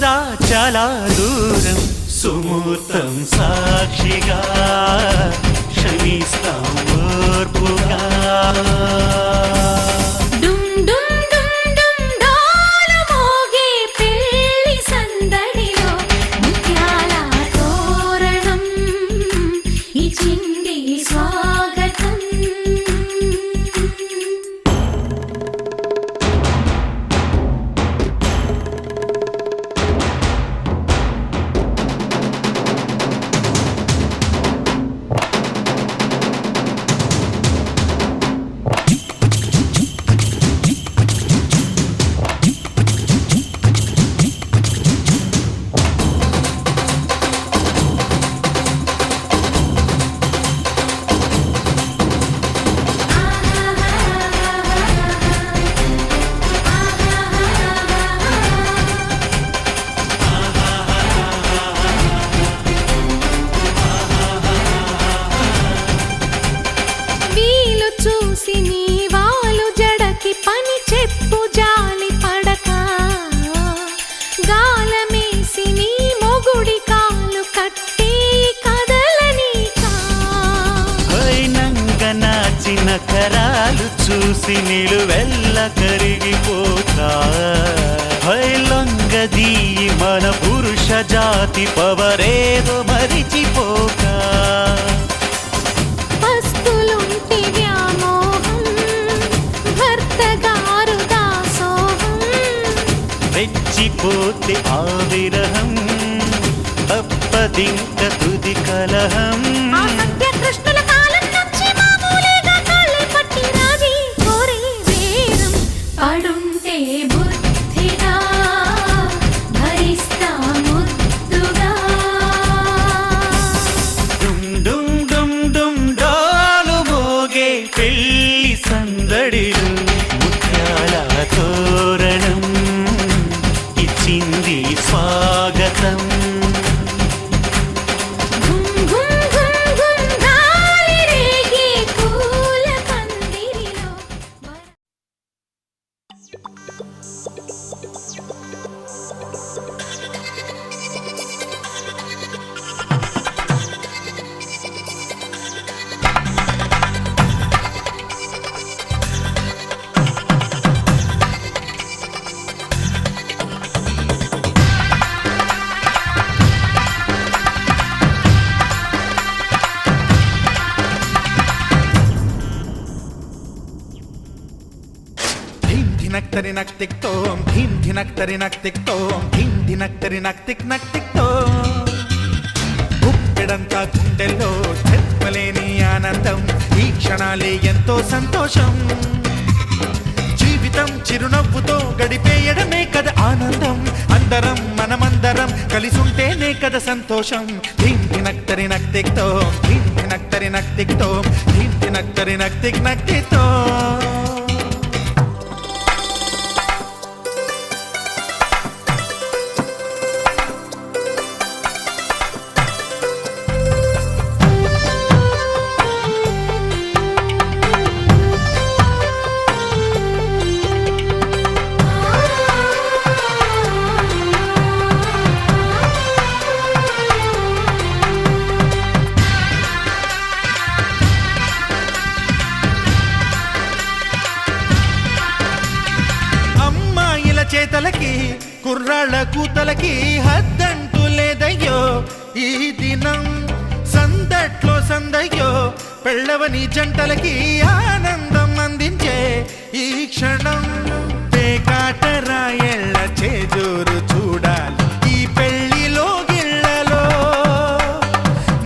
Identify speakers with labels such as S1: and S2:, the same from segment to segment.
S1: పోదా చాలా దూరం సుమూర్తం సాక్షిగా క్షమిస్తాం ఓర్పుగా నకరాలు చూసి నిలువెల్ల కరిగిపోతా లొంగదీ మన పురుష జాతి పవరేదో మరిచిపోక
S2: పస్తులుంటి వ్యామోహం భర్తగారు దాసోహం
S1: రెచ్చిపోతే ఆ విరహం తప్పదింక తుది కలహం
S2: పడుంటే బుద్ధిగా భరిస్తా ముద్దుగా
S1: డుమ్ డుమ్ డుమ్ డుమ్ డాలు మోగే పెళ్లి సందడిలు ముత్యాల తోరణం ఇచ్చింది స్వాగతం
S3: ధినక్తరి నక్ టిక్ తోం ధీం ధినక్తరి నక్ టిక్ తోం ధీం ధినక్తరి నక్ టిక్ తోం గుప్పెడంతా గుండెల్లో చెప్పలేని ఆనందం ఈ క్షణాలే ఎంతో సంతోషం జీవితం చిరునవ్వుతో గడిపేయడమే కదా ఆనందం అందరం మనమందరం కలిసుంటేనే కదా సంతోషం ధీం ధినక్తరి నక్ టిక్ తోం ధీం ధినక్తరి నక్ టిక్ తోం ధీం ధినక్తరి నక్ టిక్ తోం చేతలకి కుర్రాళ్ళ కూతలకి హద్దంటూ లేదయ్యో ఈ దినం సందట్లో సందయ్యో పెళ్ళవని జంటలకి ఆనందం అందించే ఈ క్షణం పేకాటరాయళ్ళ చేజూరు చూడాలి ఈ పెళ్లిలో గిళ్ళలో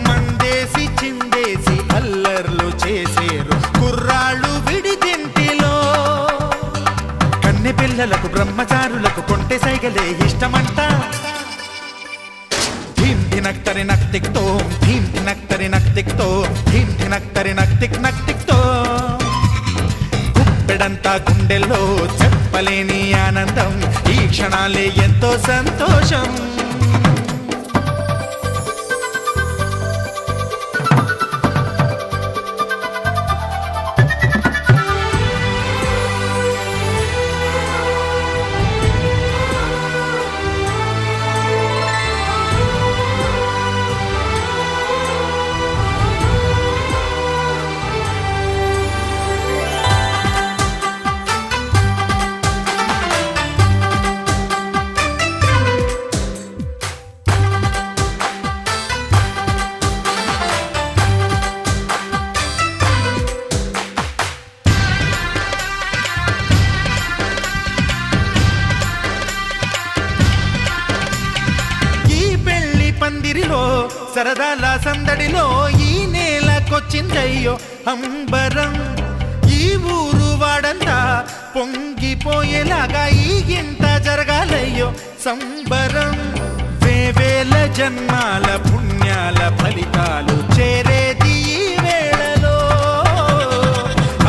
S3: మందేసి చిందేసి అల్లర్లు చేసేరు కుర్రాళ్ళు విడిదింటిలో కన్నె పిల్లలకు బ్రహ్మచారులకు కొంటె సైగలే ఇష్టమంట ధీం ధినక్తరి నక్ టిక్ తోం ధీం ధినక్తరి నక్ టిక్ తోం ధీం ధినక్తరి నక్ టిక్ తోం గుప్పెడంతా గుండెల్లో చెప్పలేని ఆనందం ఈ క్షణాలే ఎంతో సంతోషం సరదాల సందడిలో ఈ నేలకొచ్చిందయ్యో అంబరం. ఈ ఊరు వాడంతా పొంగిపోయేలాగా ఈ గింత జరగాలయ్యో సంబరం. వేవేల జన్మాల పుణ్యాల ఫలితాలు చేరేది ఈ వేళలో.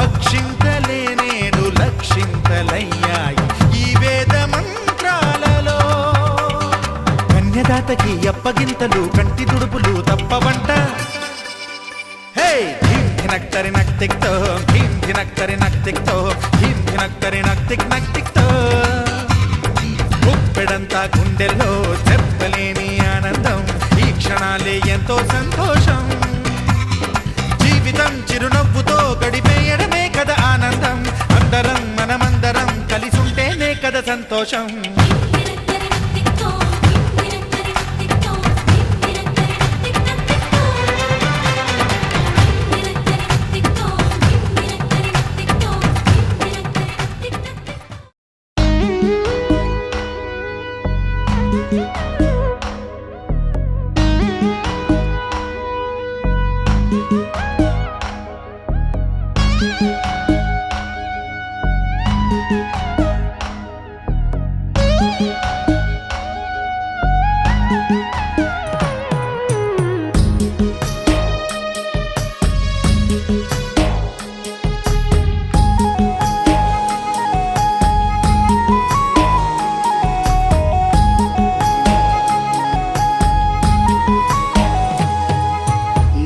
S3: అక్షింతలే నేడు లక్షింతలయ్యాయి ఈ వేద మంత్రాలలో. కన్యదాతకి అప్పగింతలు కంటి తుడుపులు తప్పవంట. హే ధీం ధినక్తరి నక్తిక్తో ధీం ధినక్తరి నక్తిక్తో ధీం ధినక్తరి నక్తిక్ నక్తిక్తో. గుప్పెడంతా గుండెల్లో చెప్పలేని ఆనందం. ఈ క్షణాలే ఎంతో సంతోషం. జీవితం చిరునవ్వుతో గడిపేయడమే కదా ఆనందం. అందరం మనమందరం కలిసుంటేనే కదా సంతోషం.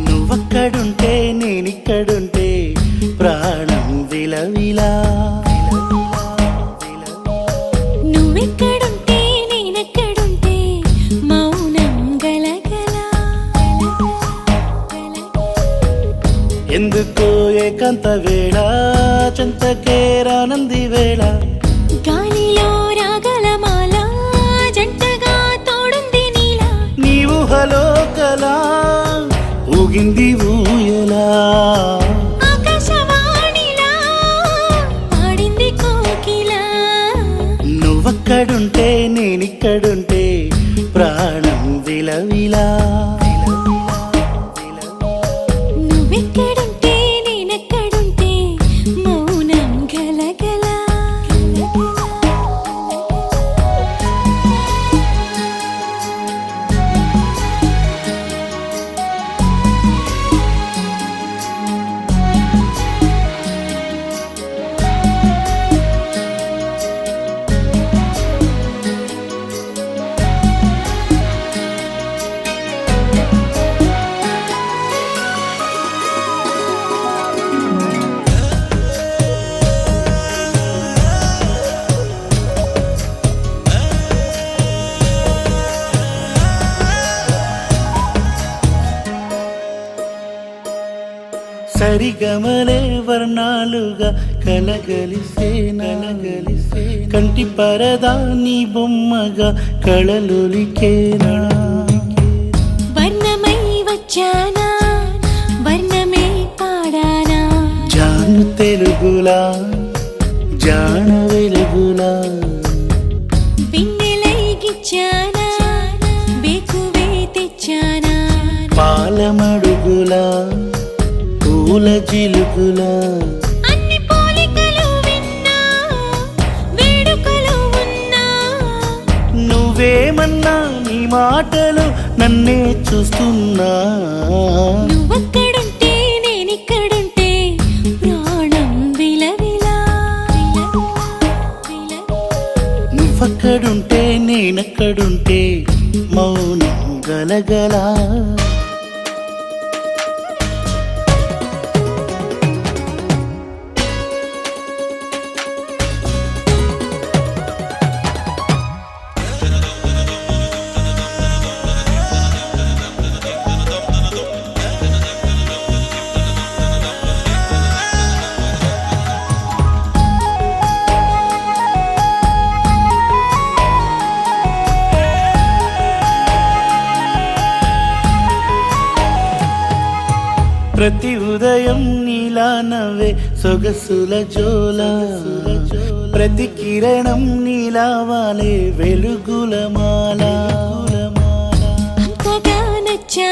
S1: నువ్వక్కడుంటే నేనిక్కడుంటే ప్రాణం విలవిలా.
S2: నువ్వెక్కడుంటే నేనెక్కడుంటే మౌనం గలగల.
S1: ఎందుకో ఏకాంత వేళ చెంతకే రానంది వేళ.
S2: గాలిలో రాగల మాల జంటగా తోడుంది నీలా.
S1: నీ ఊహలో కలా ఊగింది ఊయలా.
S2: ఆకాశవాణిలా పాడింది కోకిలా.
S1: నువ్వక్కడుంటే నేనిక్కడుంటే ప్రాణం విలవిలా.
S2: నువ్వెక్కడుంటే నేనెక్కడుంటే మౌనం గలగల.
S1: సరిగమలే వర్ణాలుగా కలగలిసే నలగలిసే. కంటి పరదా నీ బొమ్మగా కళలొలికేనా.
S2: వర్ణమై వచ్చానా వర్ణమే పాడానా.
S1: జాను తెలుగులా జాన వెలుగులా.
S2: బిన్నెలై గిచ్చానా బేకువే తెచ్చానా.
S1: పాలమడుగులా పూల జిలుగులా.
S2: అన్ని పోలికలు విన్నా వేడుకలు ఉన్నా.
S1: నువ్వేమన్నా నీ మాటలు నన్నే చూస్తున్నా.
S2: నువ్వక్కడుంటే నేనిక్కడుంటే ప్రాణం విలవిలా.
S1: నువ్వక్కడుంటే నేనక్కడుంటే మౌనం గలగలా. ప్రతి ఉదయం నీలా నవ్వే సొగసుల జోల. ప్రతి కిరణం నీలా వాలే వెలుగుల మాల.
S2: అంతగా నచ్చా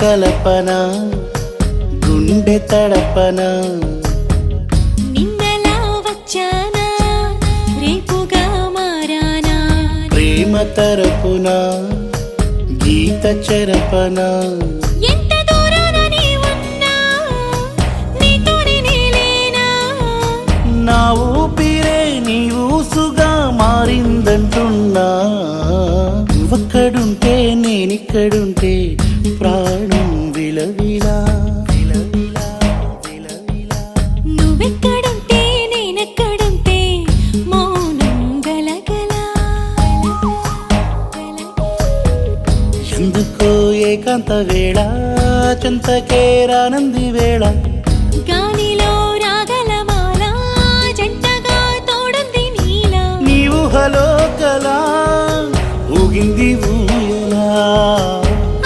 S1: కలపన గుండె తడపన
S2: నిన్నలా వచ్చానా రేపుగా మారానా
S1: ప్రేమ తరపున గీత చెరపన
S2: ఎంత దూరాన నీ ఉన్నా నీతోనే నేలేనా
S1: నా ఊపిరే నీ ఊసుగా మారిందంటున్నా నువ్వక్కడుంటే నేనిక్కడుంటే ప్రాణం విలవిలా విలవిలా విలవిలా
S2: నువ్వెక్కడుంటే నేనెక్కడుంటే మౌనం గలగల
S1: ఎందుకో ఏకాంత వేళ చెంతకే రానంది వేళ
S2: గాలిలో రాగల మాల జంటగా తోడుంది నీలా
S1: నీ ఊహలో కలా ఊగింది ఊయలా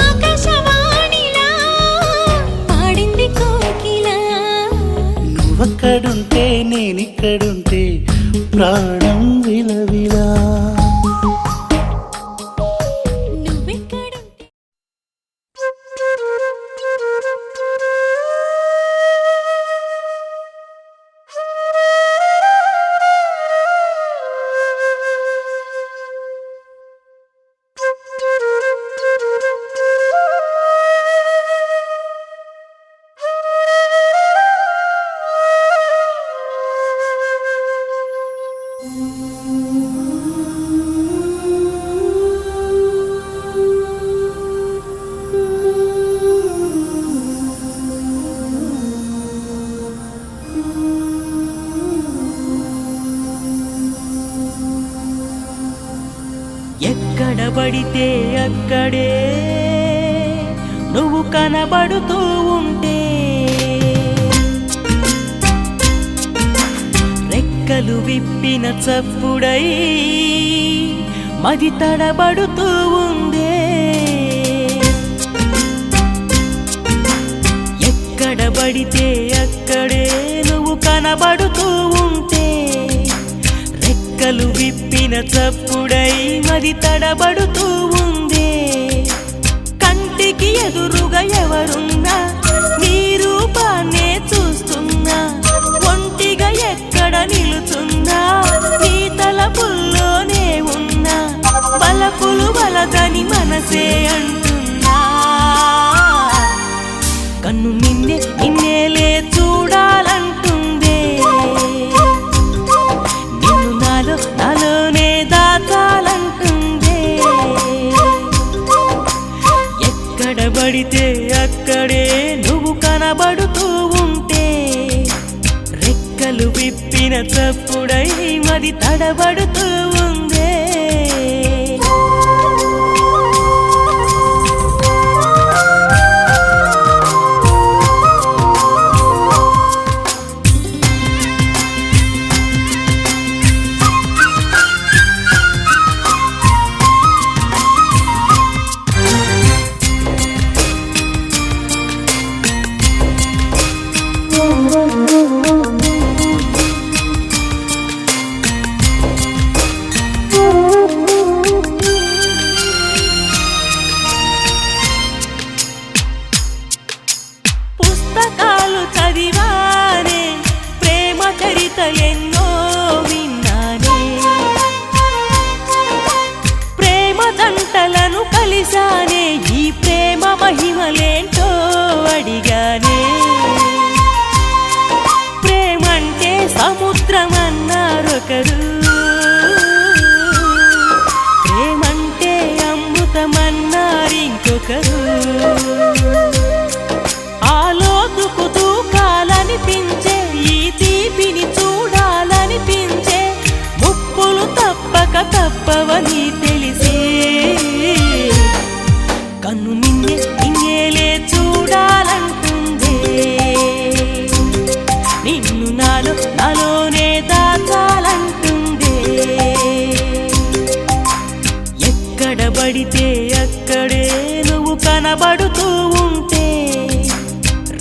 S2: ఆకాశవాణిలా పాడింది కోకిలా
S1: నువ్వక్కడుంటే నేనిక్కడుంటే ప్రాణం విలవిలా
S2: నువ్వెక్కడుంటే
S4: ఎక్కడ పడితే అక్కడే నువ్వు కనబడుతూ ఉంటే రెక్కలు విప్పిన చప్పుడై మది తడబడుతూ ఉందే ఎక్కడ పడితే అక్కడే నువ్వు కనబడుతూ ఉంటే రెక్కలు విప్పిన చప్పుడై మది తడబడుతూ ఉందే కంటికి ఎదురుగా ఎవరున్నా నీ రూపాన్నే చూస్తున్నా ఒంటిగా ఎక్కడ నిలుచున్నా నీ తలపుల్లోనే ఉన్నా బలపులు బలదని మనసే అంటున్నా కన్ను నిన్నే నిన్నేలే చూడాలంటుందే నిన్ను నాలోనే దాచాలంటుందే ఎక్కడ పడితే అక్కడే నువ్వు కనబడుతూ ఉంటే రెక్కలు విప్పిన చప్పుడై మది తడబడుతూ ఉందే పుస్తకాలు చదివానే ప్రేమ చరితలెన్నో విన్నానే ప్రేమ దంటలను కలిసానే ఈ ప్రేమ మహిమలేంటో అడిగానే ప్రేమంటే సముద్రమన్నారొకరు ప్రేమంటే అమృతమన్నారింకొకరు ఆలోతుకు దూకాలనిపించే ఈ తీపిని చూడాలనిపించే ముప్పులు తప్పక తప్పవని తెలిసే కన్ను నిన్నే నిన్నేలే చూడాలంటుందే నిన్ను నాలోనే దాచాలంటుందే ఎక్కడ పడితే అక్కడే నువ్వు కనబడుతూ ఉంటే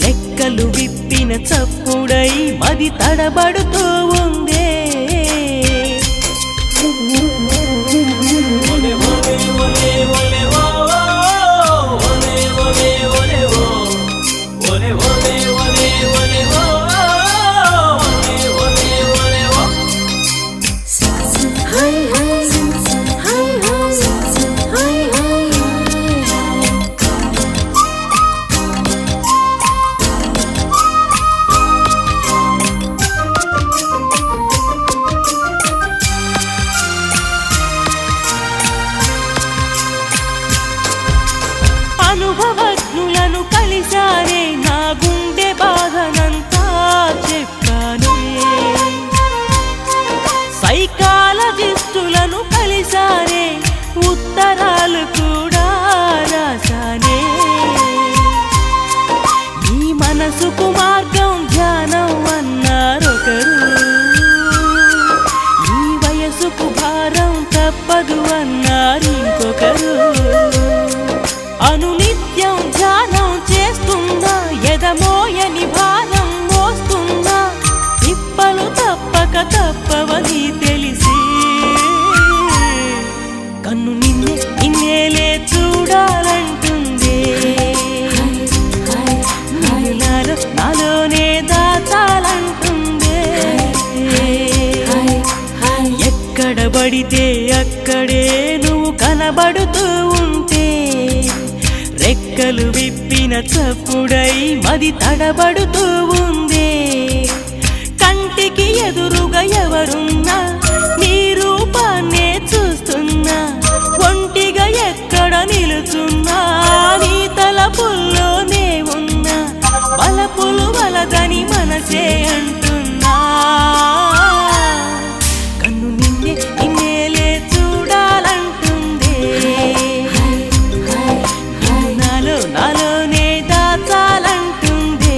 S4: రెక్కలు విప్పిన చప్పుడై మది తడబడుతూ ఉందే ఒలే ఒలే ఒలే ఒలే ఓ ఒలే ఒలే ఒలే అనునిత్యం ధ్యానం చేస్తున్నా ఎదమోయని భారం మోస్తున్నా తిప్పలు తప్పక తప్పవని తెలిసి కన్ను నిన్నే నిన్నేలే చూడాలంటుందే నాలోనే దాచాలంటుందే ఎక్కడ పడితే అక్కడే నువ్వు కనబడుతూ ఉంటే రెక్కలు విప్పిన చప్పుడై మది తడబడుతూ ఉందే కంటికి ఎదురుగా ఎవరున్నా నీ రూపాన్నే చూస్తున్నా ఒంటిగా ఎక్కడ నిలుచున్నా నీ తలపుల్లోనే ఉన్నా బలపులు వలదని మనసే అంటున్నా కన్ను నిన్నే నిన్నేలే చూడాలంటుందే నాలోనే దాచాలంటుందే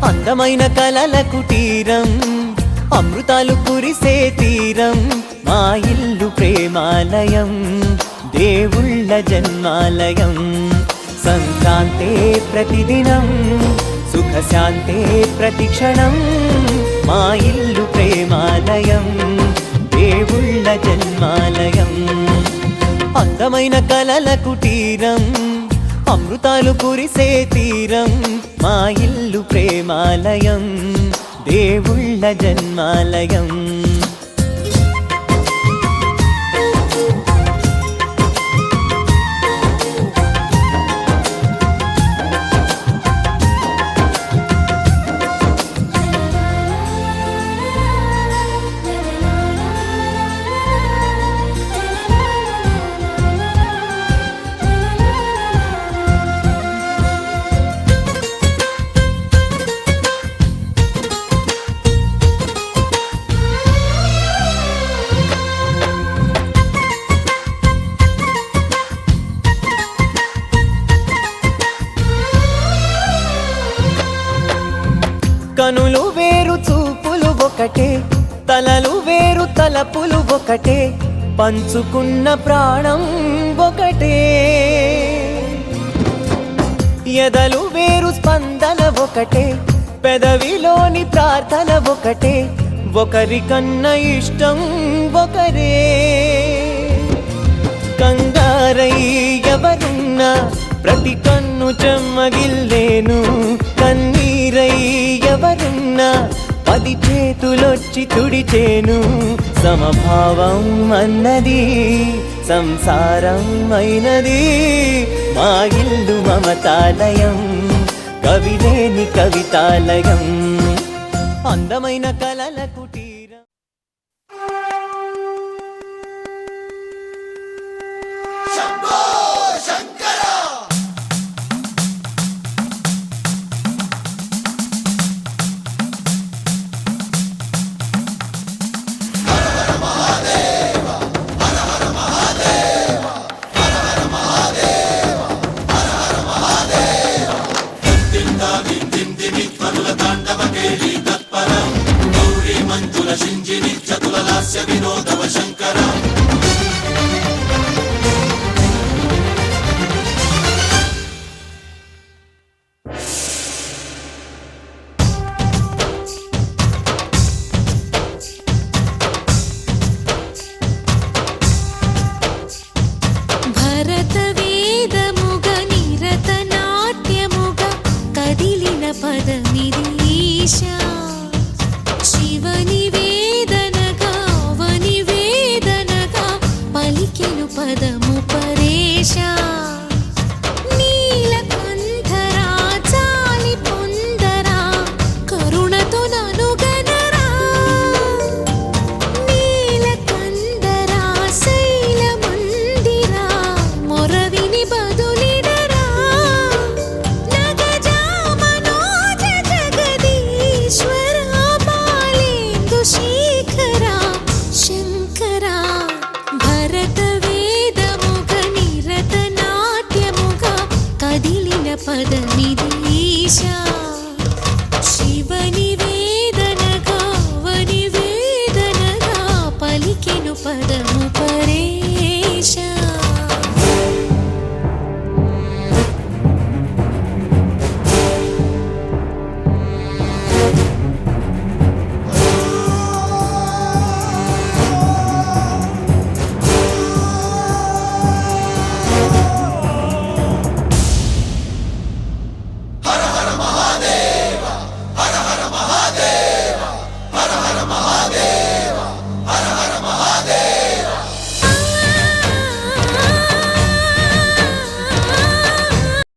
S5: అందమైన కలల కుటీరం అమృతాలు కురిసే తీరం మా ఇల్లు ప్రేమాలయం దేవుళ్ళ జన్మాలయం సంక్రాంతే ప్రతిదినం సుఖశాంతే ప్రతిక్షణం మా ఇల్లు ప్రేమాలయం దేవుళ్ళ జన్మాలయం అందమైన కలల కుటీరం అమృతాలు కురిసే తీరం మా ఇల్లు ప్రేమాలయం దేవుళ్ళ జన్మాలయం కనులు వేరు చూపులు ఒకటే తలలు వేరు తలపులు ఒకటే పంచుకున్న ప్రాణం ఒకటే ఎదలు వేరు స్పందన ఒకటే పెదవిలోని ప్రార్థన ఒకటే ఒకరికన్నా ఇష్టం ఒకరే కంగారై ఎవరున్నా ప్రతి కన్ను చెమ్మగిల్లేను కన్నీరై ఎవరున్నా 10 చేతులొచ్చి తుడిచేను సమభావం అన్నది సంసారం అయినది మా ఇల్లు మమతాలయం కవిలేని కవితాలయం అందమైన కలల కుటీరం
S2: బదులిడరా నగజ పదమిది ఈశా